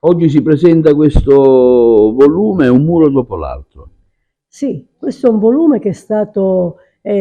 Oggi si presenta questo volume, un muro dopo l'altro. Sì, questo è un volume che è stato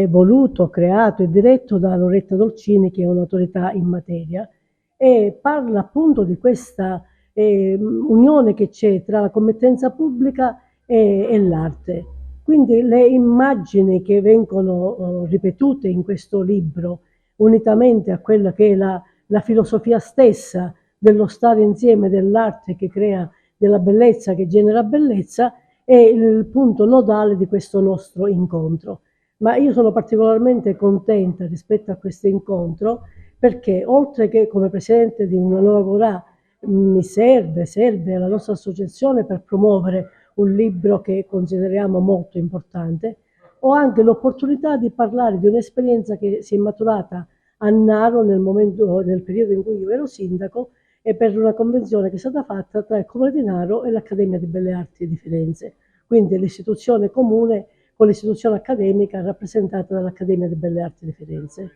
voluto, creato e diretto da Loretta Dolcini, che è un'autorità in materia, e parla appunto di questa unione che c'è tra la committenza pubblica e l'arte. Quindi le immagini che vengono ripetute in questo libro, unitamente a quella che è la filosofia stessa dello stare insieme, dell'arte che crea della bellezza, che genera bellezza, è il punto nodale di questo nostro incontro. Ma io sono particolarmente contenta rispetto a questo incontro perché oltre che come presidente di una nuova Agorà mi serve alla nostra associazione per promuovere un libro che consideriamo molto importante, ho anche l'opportunità di parlare di un'esperienza che si è maturata a Naro nel periodo in cui io ero sindaco e per una convenzione che è stata fatta tra il Comune di Naro e l'Accademia di Belle Arti di Firenze, quindi l'istituzione comune con l'istituzione accademica rappresentata dall'Accademia di Belle Arti di Firenze.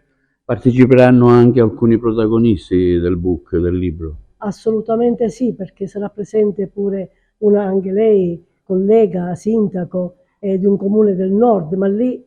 Parteciperanno anche alcuni protagonisti del book, del libro. Assolutamente sì, perché sarà presente pure anche lei, collega, sindaco di un comune del nord, ma lì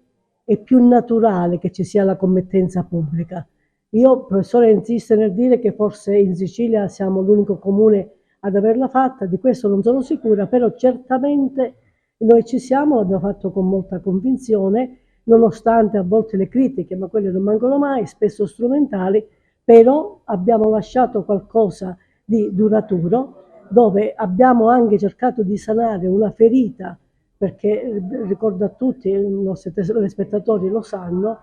è più naturale che ci sia la committenza pubblica. Io, professore, insisto nel dire che forse in Sicilia siamo l'unico comune ad averla fatta, di questo non sono sicura, però certamente noi ci siamo, l'abbiamo fatto con molta convinzione, nonostante a volte le critiche, ma quelle non mancano mai, spesso strumentali, però abbiamo lasciato qualcosa di duraturo, dove abbiamo anche cercato di sanare una ferita, perché ricordo a tutti, i nostri telespettatori lo sanno,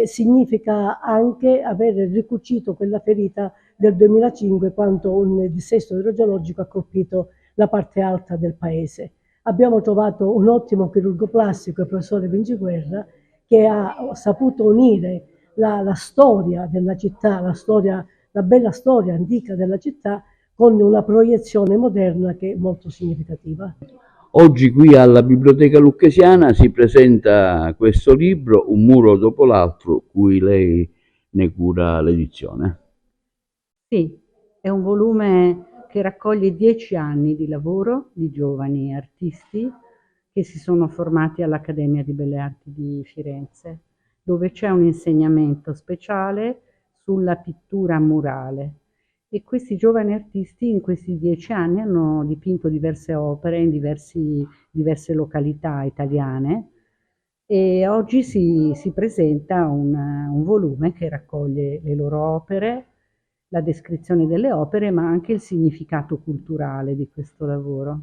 significa anche aver ricucito quella ferita del 2005 quando un dissesto idrogeologico ha colpito la parte alta del paese. Abbiamo trovato un ottimo chirurgo plastico, il professore Vinciguerra, che ha saputo unire la storia della città, la bella storia antica della città, con una proiezione moderna che è molto significativa. Oggi qui alla Biblioteca Lucchesiana si presenta questo libro, un muro dopo l'altro, cui lei ne cura l'edizione. Sì, è un volume che raccoglie 10 anni di lavoro di giovani artisti che si sono formati all'Accademia di Belle Arti di Firenze, dove c'è un insegnamento speciale sulla pittura murale. E questi giovani artisti in questi 10 anni hanno dipinto diverse opere in diverse località italiane e oggi si presenta un volume che raccoglie le loro opere, la descrizione delle opere, ma anche il significato culturale di questo lavoro.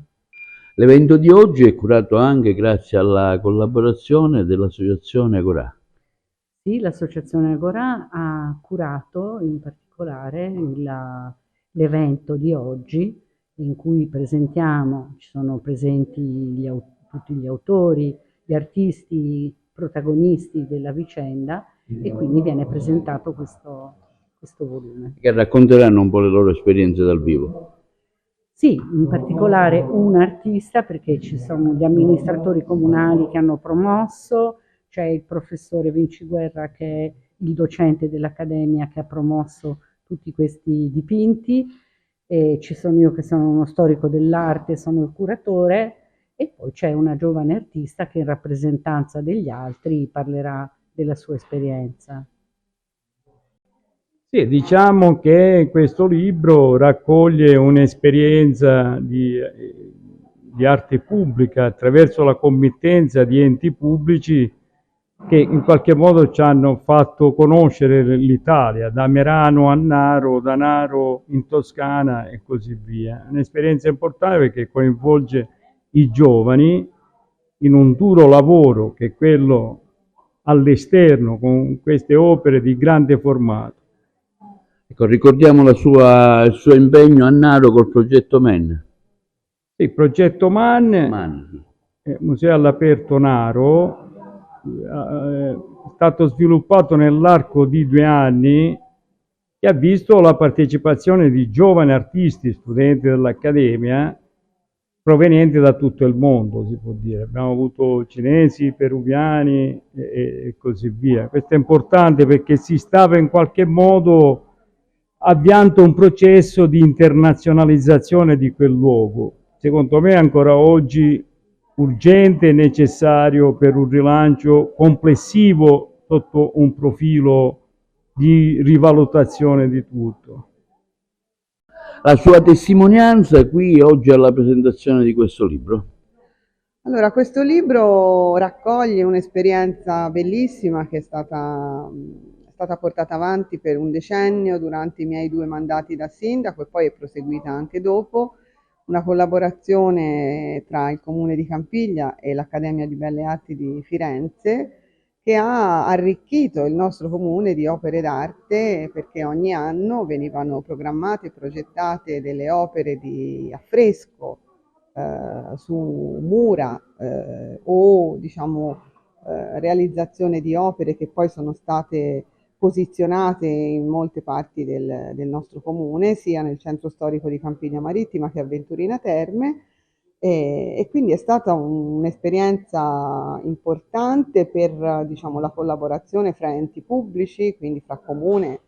L'evento di oggi è curato anche grazie alla collaborazione dell'Associazione Agorà. Sì, l'Associazione Agorà ha curato in particolare l'evento di oggi in cui ci sono presenti tutti gli autori, gli artisti protagonisti della vicenda e quindi viene presentato questo volume. Che racconteranno un po' le loro esperienze dal vivo. Sì, in particolare un artista, perché ci sono gli amministratori comunali che hanno promosso, c'è il professore Vinciguerra che è il docente dell'Accademia che ha promosso tutti questi dipinti, e ci sono io che sono uno storico dell'arte, sono il curatore, e poi c'è una giovane artista che in rappresentanza degli altri parlerà della sua esperienza. Sì, diciamo che questo libro raccoglie un'esperienza di arte pubblica attraverso la committenza di enti pubblici che in qualche modo ci hanno fatto conoscere l'Italia, da Merano a Naro, da Naro in Toscana e così via. Un'esperienza importante perché coinvolge i giovani in un duro lavoro che è quello all'esterno con queste opere di grande formato. Ecco, ricordiamo il suo impegno a Naro col progetto MEN. Sì, il progetto MAN, Museo all'aperto Naro, è stato sviluppato nell'arco di 2 anni e ha visto la partecipazione di giovani artisti, studenti dell'Accademia, provenienti da tutto il mondo, si può dire. Abbiamo avuto cinesi, peruviani e così via. Questo è importante perché si stava in qualche modo avviando un processo di internazionalizzazione di quel luogo. Secondo me ancora oggi urgente e necessario per un rilancio complessivo sotto un profilo di rivalutazione di tutto. La sua testimonianza qui oggi alla presentazione di questo libro. Allora, questo libro raccoglie un'esperienza bellissima che è stata portata avanti per un decennio durante i miei 2 mandati da sindaco e poi è proseguita anche dopo, una collaborazione tra il Comune di Campiglia e l'Accademia di Belle Arti di Firenze, che ha arricchito il nostro comune di opere d'arte, perché ogni anno venivano programmate e progettate delle opere di affresco su mura o diciamo realizzazione di opere che poi sono state posizionate in molte parti del nostro comune, sia nel centro storico di Campiglia Marittima che a Venturina Terme, e quindi è stata un'esperienza importante per diciamo, la collaborazione fra enti pubblici, quindi fra comune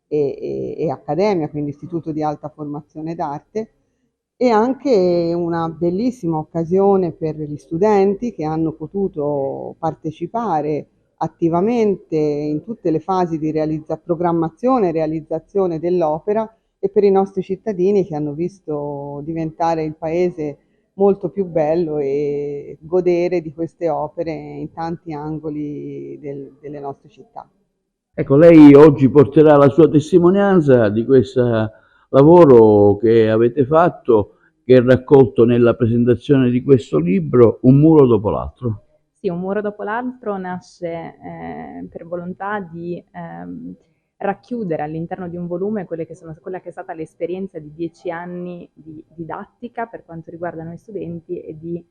e accademia, quindi istituto di alta formazione d'arte, e anche una bellissima occasione per gli studenti che hanno potuto partecipare attivamente in tutte le fasi di programmazione e realizzazione dell'opera, e per i nostri cittadini che hanno visto diventare il paese molto più bello e godere di queste opere in tanti angoli delle nostre città. Ecco, lei oggi porterà la sua testimonianza di questo lavoro che avete fatto, che è raccolto nella presentazione di questo libro, Un muro dopo l'altro. Sì, Un muro dopo l'altro nasce per volontà di racchiudere all'interno di un volume quella che è stata l'esperienza di 10 anni di didattica per quanto riguarda noi studenti e di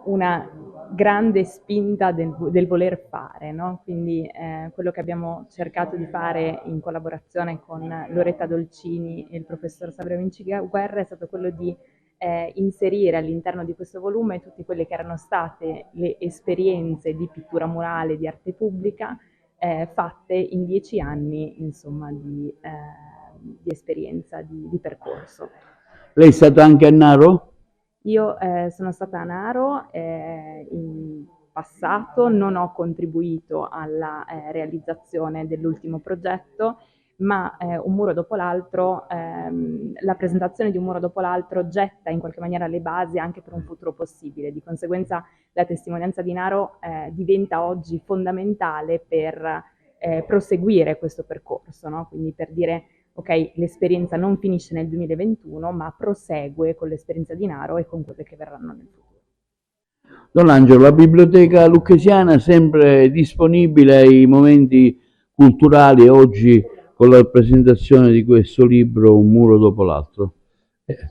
una grande spinta del voler fare, no? Quindi quello che abbiamo cercato di fare in collaborazione con Loretta Dolcini e il professor Saverio Vinciguerra è stato quello di inserire all'interno di questo volume tutte quelle che erano state le esperienze di pittura murale, di arte pubblica, fatte in 10 anni, insomma, di esperienza, di percorso. Lei è stata anche a Naro? Io sono stata a Naro in passato, non ho contribuito alla realizzazione dell'ultimo progetto, ma un muro dopo l'altro, la presentazione di Un muro dopo l'altro getta in qualche maniera le basi anche per un futuro possibile. Di conseguenza la testimonianza di Naro diventa oggi fondamentale per proseguire questo percorso, no? Quindi per dire, ok, l'esperienza non finisce nel 2021, ma prosegue con l'esperienza di Naro e con quelle che verranno nel futuro. Don Angelo, la Biblioteca Lucchesiana è sempre disponibile ai momenti culturali, oggi con la presentazione di questo libro Un muro dopo l'altro.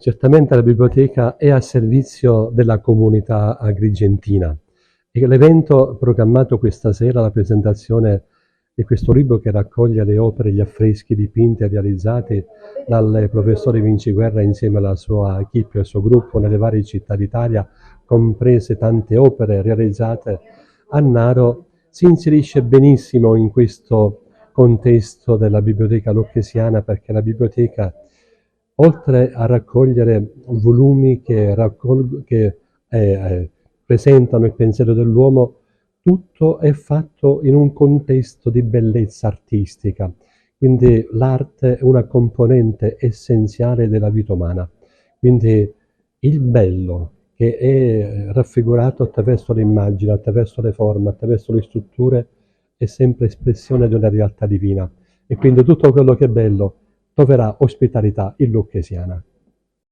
Certamente la biblioteca è a servizio della comunità agrigentina e l'evento programmato questa sera, la presentazione di questo libro che raccoglie le opere, gli affreschi dipinti e realizzati dal professore Vinciguerra insieme alla sua equipe e al suo gruppo nelle varie città d'Italia, comprese tante opere realizzate a Naro, si inserisce benissimo in questo contesto della Biblioteca Lucchesiana, perché la biblioteca, oltre a raccogliere volumi che presentano il pensiero dell'uomo, tutto è fatto in un contesto di bellezza artistica, quindi l'arte è una componente essenziale della vita umana, quindi il bello che è raffigurato attraverso le immagini, attraverso le forme, attraverso le strutture, è sempre espressione di una realtà divina, e quindi tutto quello che è bello troverà ospitalità in Lucchesiana.